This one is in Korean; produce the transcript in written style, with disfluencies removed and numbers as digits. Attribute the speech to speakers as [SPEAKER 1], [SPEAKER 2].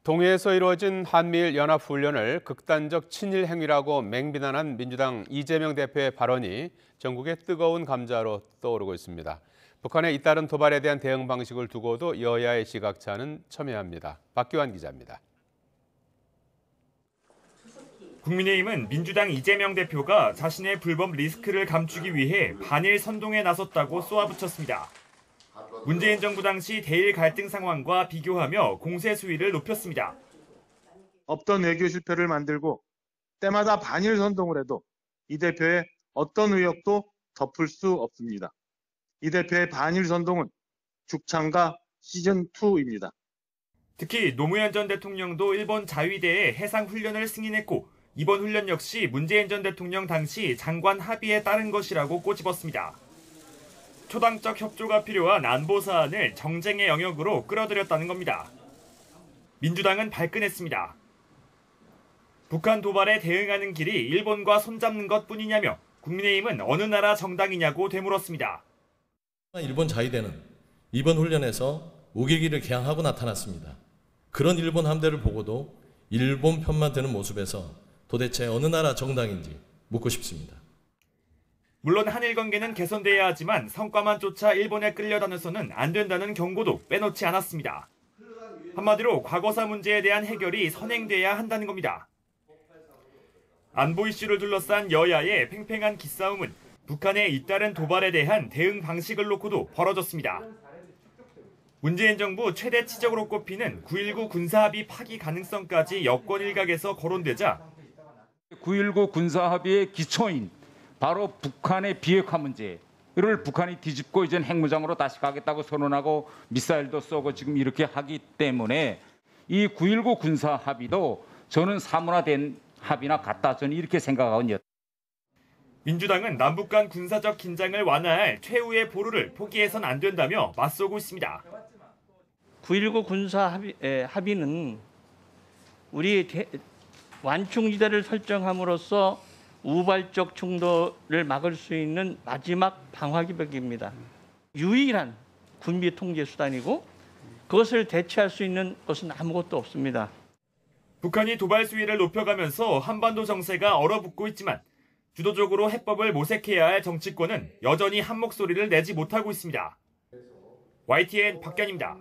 [SPEAKER 1] 동해에서 이루어진 한미일 연합훈련을 극단적 친일 행위라고 맹비난한 민주당 이재명 대표의 발언이 전국의 뜨거운 감자로 떠오르고 있습니다. 북한의 잇따른 도발에 대한 대응 방식을 두고도 여야의 시각차는 첨예합니다. 박규환 기자입니다.
[SPEAKER 2] 국민의힘은 민주당 이재명 대표가 자신의 불법 리스크를 감추기 위해 반일 선동에 나섰다고 쏘아붙였습니다. 문재인 정부 당시 대일 갈등 상황과 비교하며 공세 수위를 높였습니다.
[SPEAKER 3] 없던 외교 실패를 만들고 때마다 반일 선동을 해도 이 대표의 어떤 의혹도 덮을 수 없습니다. 이 대표의 반일 선동은 죽창가 시즌2입니다.
[SPEAKER 2] 특히 노무현 전 대통령도 일본 자위대에 해상훈련을 승인했고 이번 훈련 역시 문재인 전 대통령 당시 장관 합의에 따른 것이라고 꼬집었습니다. 초당적 협조가 필요한 안보 사안을 정쟁의 영역으로 끌어들였다는 겁니다. 민주당은 발끈했습니다. 북한 도발에 대응하는 길이 일본과 손잡는 것뿐이냐며 국민의힘은 어느 나라 정당이냐고 되물었습니다.
[SPEAKER 4] 일본 자위대는 이번 훈련에서 우길기를 개항하고 나타났습니다. 그런 일본 함대를 보고도 일본 편만 드는 모습에서 도대체 어느 나라 정당인지 묻고 싶습니다.
[SPEAKER 2] 물론 한일 관계는 개선돼야 하지만 성과만 쫓아 일본에 끌려다녀서는 안 된다는 경고도 빼놓지 않았습니다. 한마디로 과거사 문제에 대한 해결이 선행돼야 한다는 겁니다. 안보 이슈를 둘러싼 여야의 팽팽한 기싸움은 북한의 잇따른 도발에 대한 대응 방식을 놓고도 벌어졌습니다. 문재인 정부 최대 치적으로 꼽히는 9.19 군사합의 파기 가능성까지 여권 일각에서 거론되자
[SPEAKER 5] 9.19 군사합의의 기초인 바로 북한의 비핵화 문제를 북한이 뒤집고 이젠 핵무장으로 다시 가겠다고 선언하고 미사일도 쏘고 지금 이렇게 하기 때문에 이 9.19 군사합의도 저는 사문화된 합의나 같다. 저는 이렇게 생각하거든요.
[SPEAKER 2] 민주당은 남북 간 군사적 긴장을 완화할 최후의 보루를 포기해선 안 된다며 맞서고 있습니다.
[SPEAKER 6] 9.19 군사 합의는 우리 완충지대를 설정함으로써 우발적 충돌을 막을 수 있는 마지막 방어기벽입니다. 유일한 군비 통제 수단이고 그것을 대체할 수 있는 것은 아무것도 없습니다.
[SPEAKER 2] 북한이 도발 수위를 높여가면서 한반도 정세가 얼어붙고 있지만 주도적으로 해법을 모색해야 할 정치권은 여전히 한 목소리를 내지 못하고 있습니다. YTN 박견입니다.